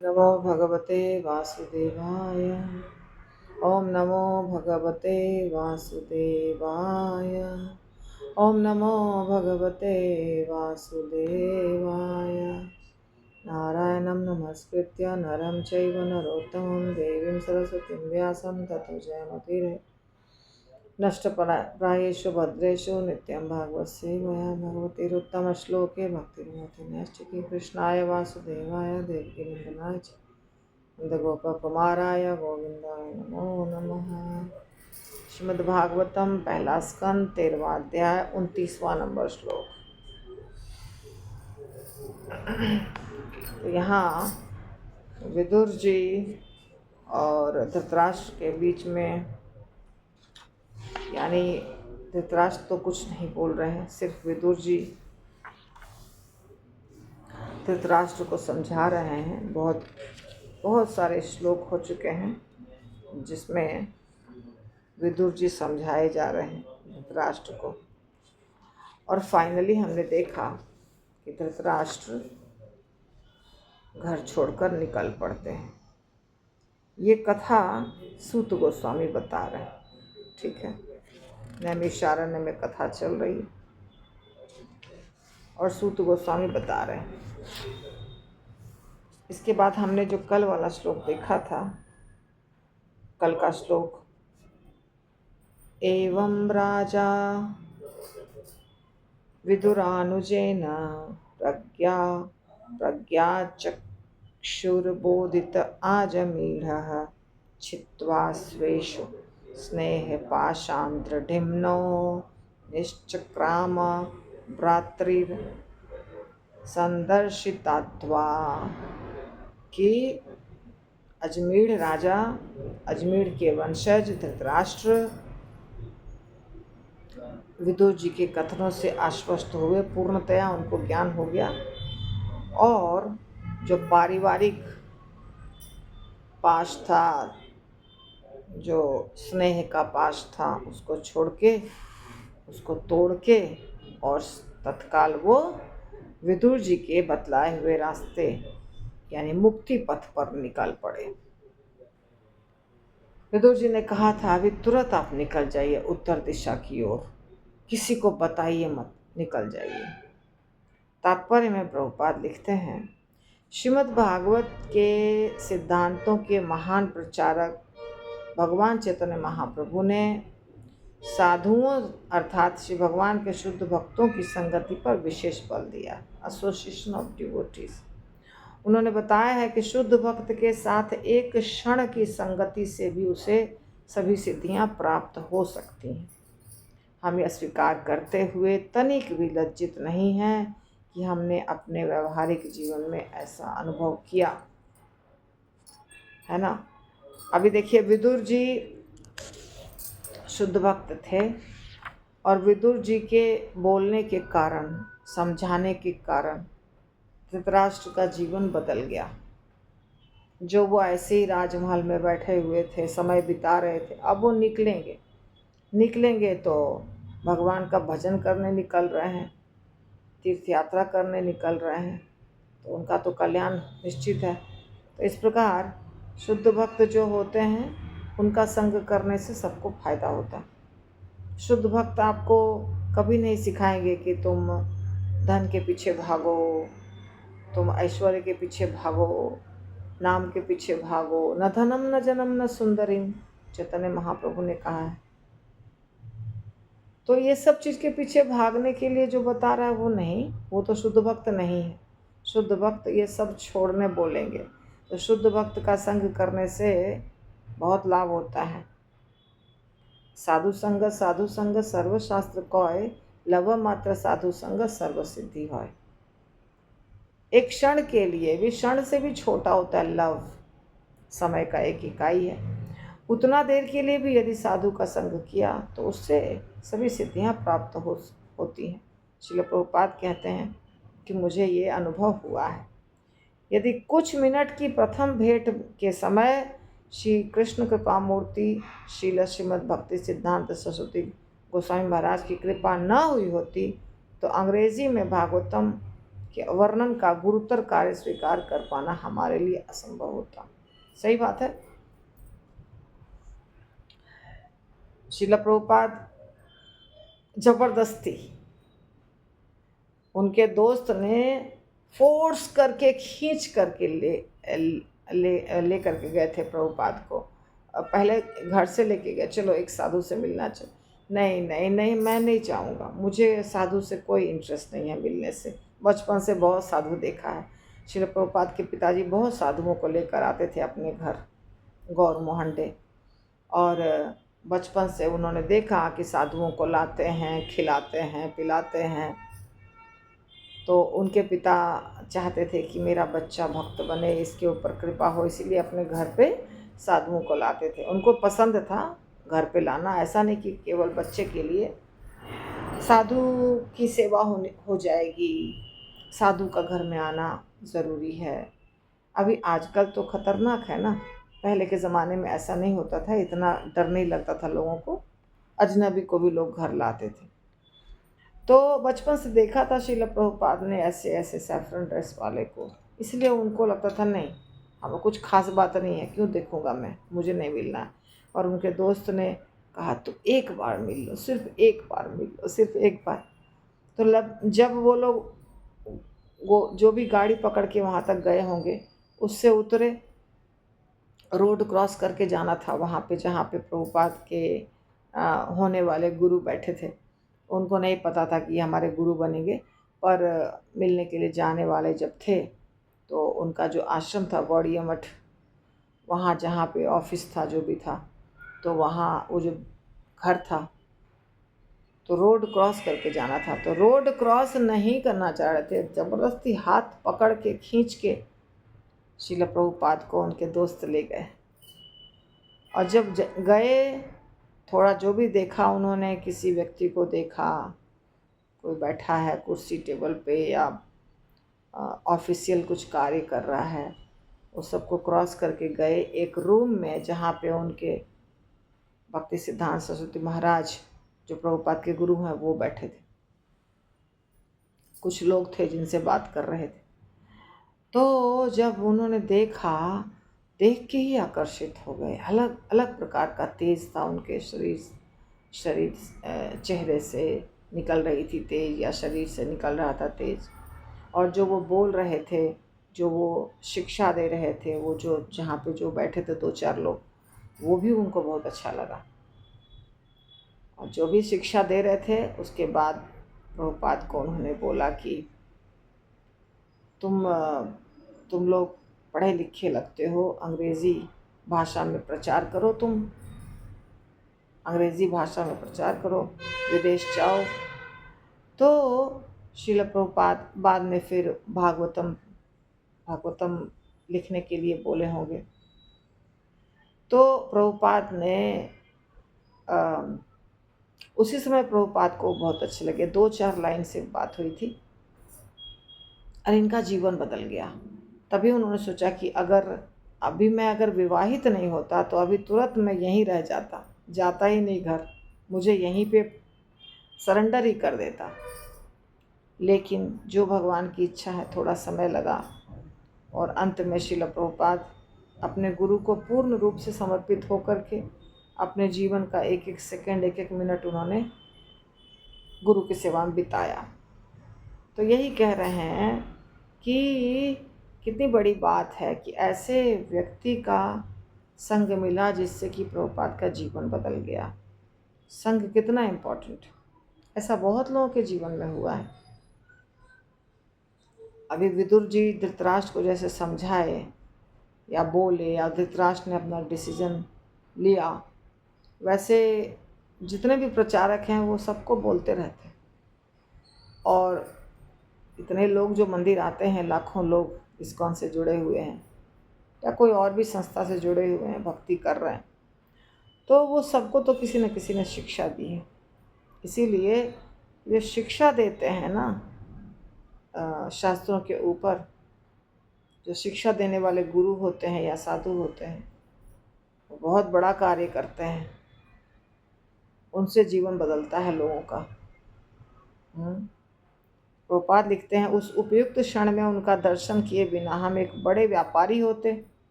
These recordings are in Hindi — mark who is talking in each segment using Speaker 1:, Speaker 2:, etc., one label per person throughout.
Speaker 1: नमो भगवते वासुदेवाय। ओम नमो भगवते वासुदेवाय। ओम नमो भगवते वासुदेवाय। नारायणं नमस्कृत्य नरं चैव नरोत्तमं देवीं सरस्वतीं व्यासं ततो जयमुदीरये। नष्टप्रायेषु भद्रेषु नित्यं भागवतसेवया भगवतीरुत्तमश्लोके भक्तिर्मोति नैष्टिकी। कृष्णाय वासुदेवाय देवकीनन्दनाय च नन्दगोपकुमाराय गोविन्दाय नमो नमः। श्रीमद्भागवतम पहला स्कंद 13वां अध्याय 29वां नंबर श्लोक। तो यहाँ विदुर जी और धृतराष्ट्र के बीच में, यानी धृतराष्ट्र तो कुछ नहीं बोल रहे हैं, सिर्फ विदुर जी धृतराष्ट्र को समझा रहे हैं। बहुत सारे श्लोक हो चुके हैं जिसमें विदुर जी समझाए जा रहे हैं धृतराष्ट्र को। और फाइनली हमने देखा कि धृतराष्ट्र घर छोड़कर निकल पड़ते हैं। ये कथा सूत गोस्वामी बता रहे हैं, ठीक है। नैमिषारण्य में कथा चल रही है और सूत गोस्वामी बता रहे हैं। इसके बाद हमने जो कल वाला श्लोक देखा था, कल का श्लोक, एवं राजा विदुरानुजेन प्रज्ञाचक्षुर्बोधित आजमीढः छित्त्वा स्वेषु स्नेहपाशां दृढिम्नो निश्चक्राम भ्रातृसंदर्शितात्वा। कि अजमीढ़ राजा, अजमीढ़ के वंशज धृतराष्ट्र विदुर जी के कथनों से आश्वस्त हुए, पूर्णतया उनको ज्ञान हो गया और जो पारिवारिक पाश था, जो स्नेह का पाश था, उसको छोड़ के, उसको तोड़ के और तत्काल वो विदुर जी के बतलाए हुए रास्ते यानी मुक्ति पथ पर निकल पड़े। विदुर जी ने कहा था अभी तुरंत आप निकल जाइए उत्तर दिशा की ओर, किसी को बताइए मत, निकल जाइए। तात्पर्य में प्रभुपाद लिखते हैं, श्रीमद् भागवत के सिद्धांतों के महान प्रचारक भगवान चैतन्य महाप्रभु ने साधुओं अर्थात श्री भगवान के शुद्ध भक्तों की संगति पर विशेष बल दिया, एसोसिएशन ऑफ डिवोटीज। उन्होंने बताया है कि शुद्ध भक्त के साथ एक क्षण की संगति से भी उसे सभी सिद्धियां प्राप्त हो सकती हैं। हम यह स्वीकार करते हुए तनिक भी लज्जित नहीं हैं कि हमने अपने व्यवहारिक जीवन में ऐसा अनुभव किया है ना। अभी देखिए, विदुर जी शुद्ध भक्त थे और विदुर जी के बोलने के कारण, समझाने के कारण धृतराष्ट्र का जीवन बदल गया। जो वो ऐसे ही राजमहल में बैठे हुए थे, समय बिता रहे थे, अब वो निकलेंगे तो भगवान का भजन करने निकल रहे हैं, तीर्थ यात्रा करने निकल रहे हैं, तो उनका तो कल्याण निश्चित है। तो इस प्रकार शुद्ध भक्त जो होते हैं उनका संग करने से सबको फायदा होता है। शुद्ध भक्त आपको कभी नहीं सिखाएंगे कि तुम धन के पीछे भागो, तुम ऐश्वर्य के पीछे भागो, नाम के पीछे भागो, न धनम न जनम न सुंदरीम, चैतन्य महाप्रभु ने कहा है। तो ये सब चीज़ के पीछे भागने के लिए जो बता रहा है वो नहीं, वो तो शुद्ध भक्त नहीं है। शुद्ध भक्त ये सब छोड़ने बोलेंगे। तो शुद्ध भक्त का संग करने से बहुत लाभ होता है। साधु संग सर्वशास्त्र कौय, लव मात्र साधु संग सर्व सिद्धि होय। एक क्षण के लिए भी, क्षण से भी छोटा होता है लव, समय का एक इकाई है। उतना देर के लिए भी यदि साधु का संग किया तो उससे सभी सिद्धियां प्राप्त होती हैं। श्रील प्रभुपाद कहते हैं कि मुझे ये अनुभव हुआ है। यदि कुछ मिनट की प्रथम भेंट के समय श्री कृष्ण कृपा मूर्ति श्रील श्रीमद् भक्ति सिद्धांत सरस्वती गोस्वामी महाराज की कृपा न हुई होती तो अंग्रेजी में भागवतम कि वर्णन का गुरुतर कार्य स्वीकार कर पाना हमारे लिए असंभव होता। सही बात है। श्रील प्रभुपाद जबरदस्ती उनके दोस्त ने फोर्स करके खींच करके ले करके गए थे प्रभुपाद को। पहले घर से लेके गए, चलो एक साधु से मिलना चाहिए। नहीं नहीं नहीं, मैं नहीं चाहूँगा, मुझे साधु से कोई इंटरेस्ट नहीं है मिलने से। बचपन से बहुत साधु देखा है। श्रील प्रभुपाद के पिताजी बहुत साधुओं को लेकर आते थे अपने घर गौर मोहंडे, और बचपन से उन्होंने देखा कि साधुओं को लाते हैं, खिलाते हैं, पिलाते हैं। तो उनके पिता चाहते थे कि मेरा बच्चा भक्त बने, इसके ऊपर कृपा हो, इसीलिए अपने घर पे साधुओं को लाते थे। उनको पसंद था घर पे लाना, ऐसा नहीं कि केवल बच्चे के लिए। साधु की सेवा हो जाएगी, साधु का घर में आना ज़रूरी है। अभी आजकल तो ख़तरनाक है ना, पहले के ज़माने में ऐसा नहीं होता था, इतना डर नहीं लगता था लोगों को, अजनबी को भी लोग घर लाते थे। तो बचपन से देखा था श्रील प्रभुपाद ने ऐसे ऐसे सैफरन ड्रेस वाले को, इसलिए उनको लगता था नहीं, अब कुछ खास बात नहीं है, क्यों देखूंगा मैं, मुझे नहीं मिलना है। और उनके दोस्त ने कहा तो एक बार मिल लो, सिर्फ एक बार मिल लो, सिर्फ एक बार। तो जब वो लोग वो जो भी गाड़ी पकड़ के वहाँ तक गए होंगे, उससे उतरे, रोड क्रॉस करके जाना था वहाँ पे जहाँ पे प्रभुपाद के होने वाले गुरु बैठे थे। उनको नहीं पता था कि हमारे गुरु बनेंगे, पर मिलने के लिए जाने वाले जब थे तो उनका जो आश्रम था गौड़िया मठ, वहाँ जहाँ पे ऑफिस था जो भी था, तो वहाँ वो जो घर था, तो रोड क्रॉस करके जाना था। तो रोड क्रॉस नहीं करना चाह रहे थे, ज़बरदस्ती हाथ पकड़ के खींच के श्रील प्रभुपाद को उनके दोस्त ले गए। और जब गए, थोड़ा जो भी देखा उन्होंने, किसी व्यक्ति को देखा, कोई बैठा है कुर्सी टेबल पे या ऑफिशियल कुछ कार्य कर रहा है, वो सबको क्रॉस करके गए एक रूम में जहाँ पे उनके भक्ति सिद्धांत सरस्वती महाराज जो प्रभुपाद के गुरु हैं वो बैठे थे। कुछ लोग थे जिनसे बात कर रहे थे। तो जब उन्होंने देखा, देख के ही आकर्षित हो गए। अलग अलग प्रकार का तेज था उनके शरीर चेहरे से निकल रही थी तेज, या शरीर से निकल रहा था तेज। और जो वो बोल रहे थे, जो वो शिक्षा दे रहे थे, वो जो जहाँ पे जो बैठे थे 2-4 लोग, वो भी उनको बहुत अच्छा लगा। और जो भी शिक्षा दे रहे थे, उसके बाद प्रभुपाद को उन्होंने बोला कि तुम लोग पढ़े लिखे लगते हो, अंग्रेज़ी भाषा में प्रचार करो, तुम अंग्रेज़ी भाषा में प्रचार करो, विदेश जाओ। तो श्रील प्रभुपाद बाद में फिर भागवतम लिखने के लिए बोले होंगे। तो प्रभुपाद ने उसी समय प्रभुपाद को बहुत अच्छे लगे, 2-4 लाइन से बात हुई थी और इनका जीवन बदल गया। तभी उन्होंने सोचा कि अभी मैं अगर विवाहित नहीं होता तो अभी तुरंत मैं यहीं रह जाता ही नहीं घर, मुझे यहीं पे सरेंडर ही कर देता। लेकिन जो भगवान की इच्छा है, थोड़ा समय लगा और अंत में श्रील प्रभुपाद अपने गुरु को पूर्ण रूप से समर्पित होकर के अपने जीवन का एक एक सेकंड, एक एक मिनट उन्होंने गुरु की सेवा में बिताया। तो यही कह रहे हैं कि कितनी बड़ी बात है कि ऐसे व्यक्ति का संग मिला जिससे कि प्रभुपाद का जीवन बदल गया। संग कितना इम्पोर्टेंट, ऐसा बहुत लोगों के जीवन में हुआ है। अभी विदुर जी धृतराष्ट्र को जैसे समझाए या बोले, या धृतराष्ट्र ने अपना डिसीजन लिया, वैसे जितने भी प्रचारक हैं वो सबको बोलते रहते हैं। और इतने लोग जो मंदिर आते हैं, लाखों लोग इस्कॉन से जुड़े हुए हैं या कोई और भी संस्था से जुड़े हुए हैं, भक्ति कर रहे हैं, तो वो सबको तो किसी न किसी ने शिक्षा दी है। इसीलिए ये शिक्षा देते हैं ना, शास्त्रों के ऊपर जो शिक्षा देने वाले गुरु होते हैं या साधु होते हैं, वो बहुत बड़ा कार्य करते हैं, उनसे जीवन बदलता है लोगों का। प्रभुपाद लिखते हैं, उस उपयुक्त क्षण में उनका दर्शन किए बिना हम एक बड़े व्यापारी होते,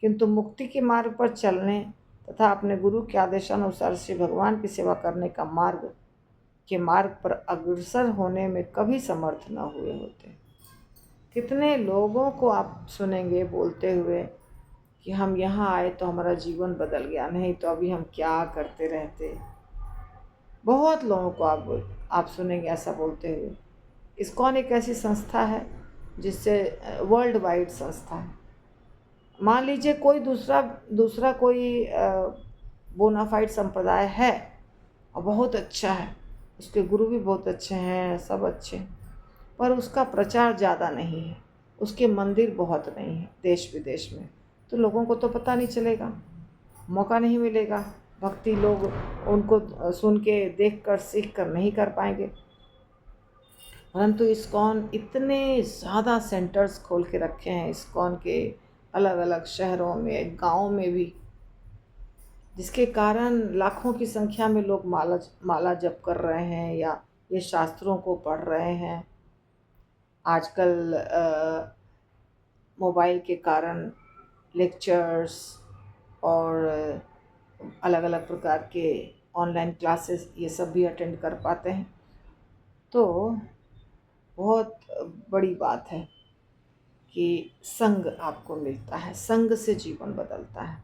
Speaker 1: किंतु मुक्ति के मार्ग पर चलने तथा अपने गुरु के आदेशानुसार श्री भगवान की सेवा करने का मार्ग पर अग्रसर होने में कभी समर्थ न हुए होते। कितने लोगों को आप सुनेंगे बोलते हुए कि हम यहाँ आए तो हमारा जीवन बदल गया, नहीं तो अभी हम क्या करते रहते। बहुत लोगों को आप सुनेंगे ऐसा बोलते हुए। इस्कॉन एक ऐसी संस्था है जिससे वर्ल्ड वाइड संस्था है। मान लीजिए कोई दूसरा कोई बोनाफाइड संप्रदाय है और बहुत अच्छा है, उसके गुरु भी बहुत अच्छे हैं, सब अच्छे हैं, पर उसका प्रचार ज़्यादा नहीं है, उसके मंदिर बहुत नहीं है देश विदेश में, तो लोगों को तो पता नहीं चलेगा, मौका नहीं मिलेगा, भक्ति लोग उनको सुन के देख कर सीख कर नहीं कर पाएंगे। परंतु इस्कॉन इतने ज़्यादा सेंटर्स खोल के रखे हैं, इस्कॉन के अलग अलग शहरों में, गाँव में भी, जिसके कारण लाखों की संख्या में लोग माला जप कर रहे हैं या ये शास्त्रों को पढ़ रहे हैं। आजकल मोबाइल के कारण लेक्चर्स और अलग अलग प्रकार के ऑनलाइन क्लासेस ये सब भी अटेंड कर पाते हैं। तो बहुत बड़ी बात है कि संग आपको मिलता है, संग से जीवन बदलता है।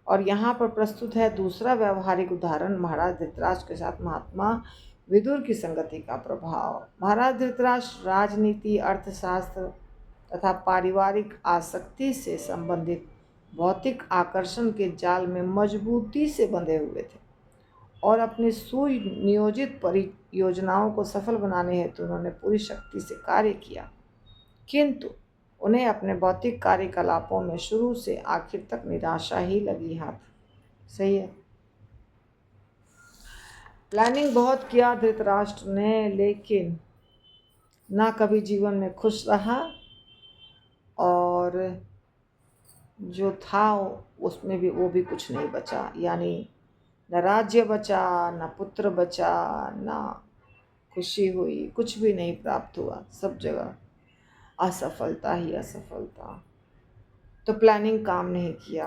Speaker 1: और यहाँ पर प्रस्तुत है दूसरा व्यवहारिक उदाहरण, महाराज धृतराष्ट्र के साथ महात्मा विदुर की संगति का प्रभाव। महाराज धृतराष्ट्र राजनीति, अर्थशास्त्र तथा पारिवारिक आसक्ति से संबंधित भौतिक आकर्षण के जाल में मजबूती से बंधे हुए थे और अपनी सुनियोजित परियोजनाओं को सफल बनाने हेतु उन्होंने पूरी शक्ति से कार्य किया, किंतु उन्हें अपने भौतिक कार्यकलापों में शुरू से आखिर तक निराशा ही लगी हाथ। सही है। प्लानिंग बहुत किया धृतराष्ट्र ने, लेकिन ना कभी जीवन में खुश रहा और जो था उसमें भी वो भी कुछ नहीं बचा। यानी न राज्य बचा, न पुत्र बचा, न खुशी हुई, कुछ भी नहीं प्राप्त हुआ, सब जगह असफलता ही असफलता। तो प्लानिंग काम नहीं किया।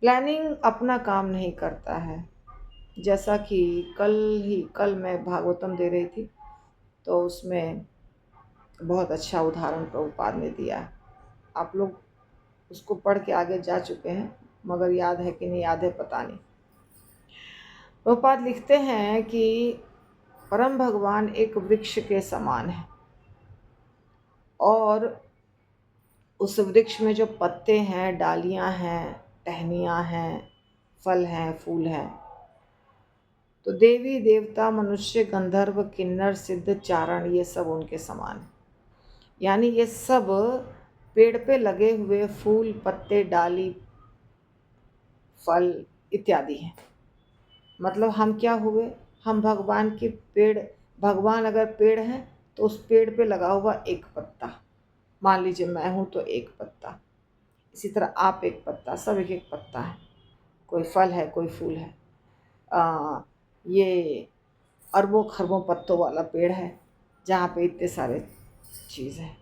Speaker 1: प्लानिंग अपना काम नहीं करता है। जैसा कि कल मैं भागवतम दे रही थी, तो उसमें बहुत अच्छा उदाहरण प्रभुपाद ने दिया। आप लोग उसको पढ़ के आगे जा चुके हैं, मगर याद है कि नहीं याद है पता नहीं। प्रभुपाद लिखते हैं कि परम भगवान एक वृक्ष के समान है और उस वृक्ष में जो पत्ते हैं, डालियां हैं, टहनियां हैं, फल हैं, फूल हैं, तो देवी देवता, मनुष्य, गंधर्व, किन्नर, सिद्ध, चारण, ये सब उनके समान है। यानी ये सब पेड़ पे लगे हुए फूल, पत्ते, डाली, फल इत्यादि हैं। मतलब हम क्या हुए, हम भगवान के पेड़। भगवान अगर पेड़ है तो उस पेड़ पे लगा हुआ एक पत्ता, मान लीजिए मैं हूँ तो एक पत्ता, इसी तरह आप एक पत्ता, सब एक एक पत्ता है। कोई फल है, कोई फूल है। ये अरबों खरबों पत्तों वाला पेड़ है जहाँ पे इतने सारे चीज़ हैं।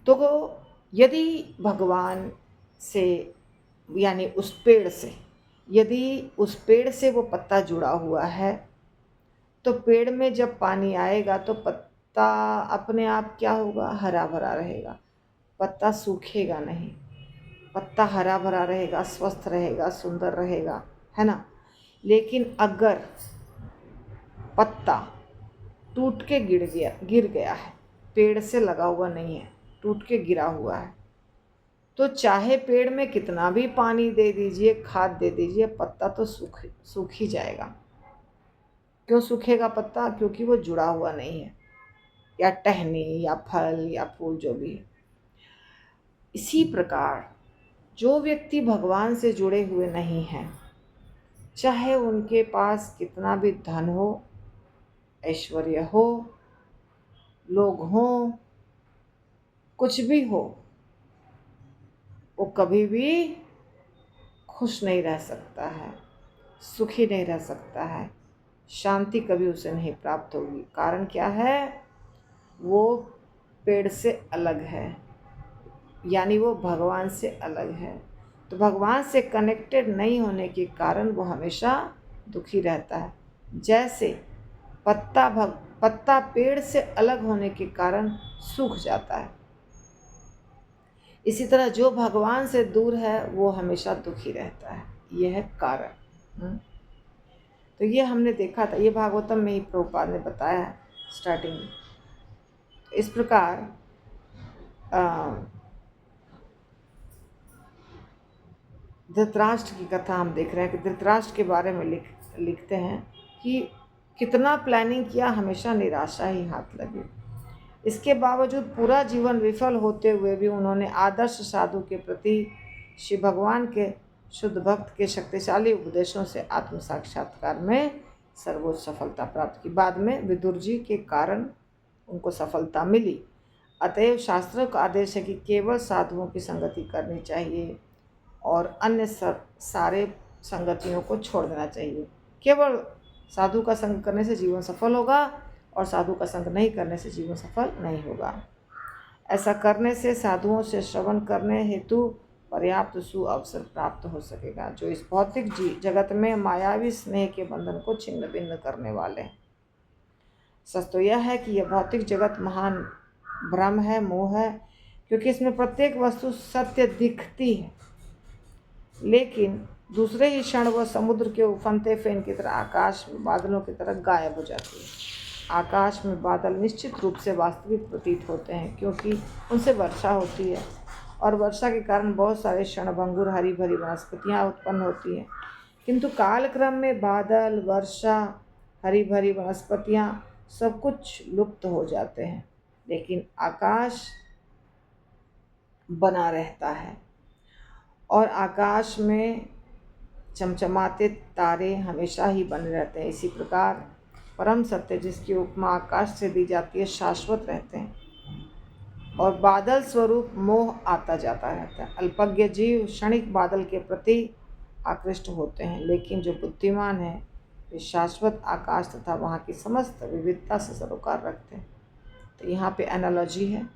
Speaker 1: तो यदि भगवान से, यानी उस पेड़ से, यदि उस पेड़ से वो पत्ता जुड़ा हुआ है, तो पेड़ में जब पानी आएगा तो पत्ता अपने आप क्या होगा, हरा भरा रहेगा। पत्ता सूखेगा नहीं, पत्ता हरा भरा रहेगा, स्वस्थ रहेगा, सुंदर रहेगा, है ना। लेकिन अगर पत्ता टूट के गिर गया है, पेड़ से लगा हुआ नहीं है, टूट के गिरा हुआ है, तो चाहे पेड़ में कितना भी पानी दे दीजिए, खाद दे दीजिए, पत्ता तो सूख ही जाएगा। क्यों सूखेगा पत्ता? क्योंकि वो जुड़ा हुआ नहीं है, या टहनी या फल या फूल जो भी है। इसी प्रकार जो व्यक्ति भगवान से जुड़े हुए नहीं हैं, चाहे उनके पास कितना भी धन हो, ऐश्वर्य हो, लोग हों, कुछ भी हो, वो कभी भी खुश नहीं रह सकता है, सुखी नहीं रह सकता है, शांति कभी उसे नहीं प्राप्त होगी। कारण क्या है? वो पेड़ से अलग है, यानी वो भगवान से अलग है। तो भगवान से कनेक्टेड नहीं होने के कारण वो हमेशा दुखी रहता है। जैसे पत्ता पेड़ से अलग होने के कारण सूख जाता है, इसी तरह जो भगवान से दूर है वो हमेशा दुखी रहता है। यह है कारण। तो ये हमने देखा था, ये भागवतम में ही प्रभुपाद ने बताया है स्टार्टिंग में। इस प्रकार धृतराष्ट्र की कथा हम देख रहे हैं कि धृतराष्ट्र के बारे में लिखते हैं कि कितना प्लानिंग किया, हमेशा निराशा ही हाथ लगी। इसके बावजूद पूरा जीवन विफल होते हुए भी उन्होंने आदर्श साधु के प्रति श्री भगवान के शुद्ध भक्त के शक्तिशाली उपदेशों से आत्म साक्षात्कार में सर्वोच्च सफलता प्राप्त की। बाद में विदुर जी के कारण उनको सफलता मिली। अतएव शास्त्रों का आदेश है कि केवल साधुओं की संगति करनी चाहिए और अन्य सारे संगतियों को छोड़ देना चाहिए। केवल साधु का संग करने से जीवन सफल होगा और साधु का संग नहीं करने से जीवन सफल नहीं होगा। ऐसा करने से साधुओं से श्रवण करने हेतु पर्याप्त सुअवसर प्राप्त हो सकेगा, जो इस भौतिक जगत में मायावी स्नेह के बंधन को छिन्न भिन्न करने वाले हैं। सच तो यह है कि यह भौतिक जगत महान भ्रम है, मोह है, क्योंकि इसमें प्रत्येक वस्तु सत्य दिखती है, लेकिन दूसरे ही क्षण वह समुद्र के उफनते फेन की तरह आकाश में बादलों की तरह गायब हो जाती है। आकाश में बादल निश्चित रूप से वास्तविक प्रतीत होते हैं, क्योंकि उनसे वर्षा होती है और वर्षा के कारण बहुत सारे क्षणभंगुर हरी भरी वनस्पतियाँ उत्पन्न होती हैं। किंतु कालक्रम में बादल, वर्षा, हरी भरी वनस्पतियाँ सब कुछ लुप्त हो जाते हैं, लेकिन आकाश बना रहता है और आकाश में चमचमाते तारे हमेशा ही बने रहते हैं। इसी प्रकार परम सत्य, जिसकी उपमा आकाश से दी जाती है, शाश्वत रहते हैं और बादल स्वरूप मोह आता जाता रहता है। अल्पज्ञ जीव क्षणिक बादल के प्रति आकृष्ट होते हैं, लेकिन जो बुद्धिमान है वे शाश्वत आकाश तथा वहाँ की समस्त विविधता से सरोकार रखते हैं। तो यहाँ पे एनालॉजी है।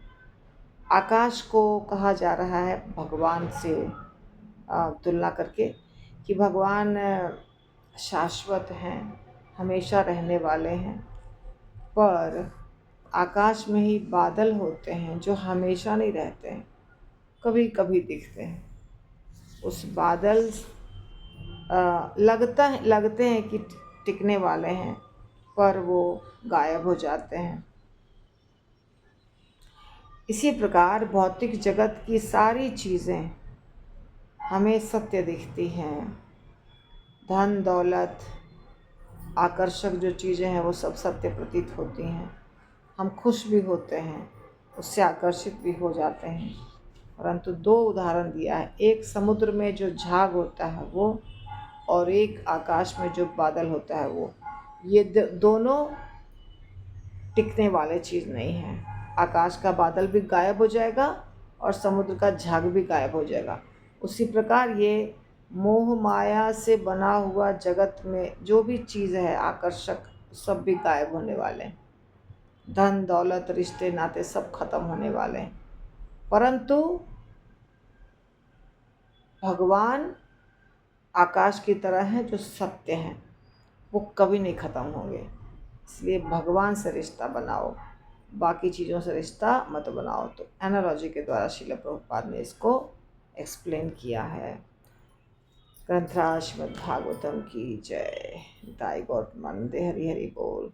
Speaker 1: आकाश को कहा जा रहा है भगवान से तुलना करके कि भगवान शाश्वत हैं, हमेशा रहने वाले हैं, पर आकाश में ही बादल होते हैं जो हमेशा नहीं रहते हैं, कभी कभी दिखते हैं। उस बादल लगते हैं कि टिकने वाले हैं, पर वो गायब हो जाते हैं। इसी प्रकार भौतिक जगत की सारी चीज़ें हमें सत्य दिखती हैं। धन दौलत, आकर्षक जो चीज़ें हैं वो सब सत्य प्रतीत होती हैं। हम खुश भी होते हैं, उससे आकर्षित भी हो जाते हैं। परंतु दो उदाहरण दिया है, एक समुद्र में जो झाग होता है वो, और एक आकाश में जो बादल होता है वो। ये दोनों टिकने वाले चीज़ नहीं है। आकाश का बादल भी गायब हो जाएगा और समुद्र का झाग भी गायब हो जाएगा। उसी प्रकार ये मोह माया से बना हुआ जगत में जो भी चीज़ है आकर्षक, सब भी गायब होने वाले हैं। धन दौलत, रिश्ते नाते सब खत्म होने वाले हैं, परंतु भगवान आकाश की तरह हैं जो सत्य हैं, वो कभी नहीं ख़त्म होंगे। इसलिए भगवान से रिश्ता बनाओ, बाकी चीज़ों से रिश्ता मत बनाओ। तो एनालॉजी के द्वारा श्रील प्रभुपाद ने इसको एक्सप्लेन किया है। ग्रंथराज श्रीमद् भागवतम की जय। निताई गौर प्रेमानंदे। हरि हरि बोल।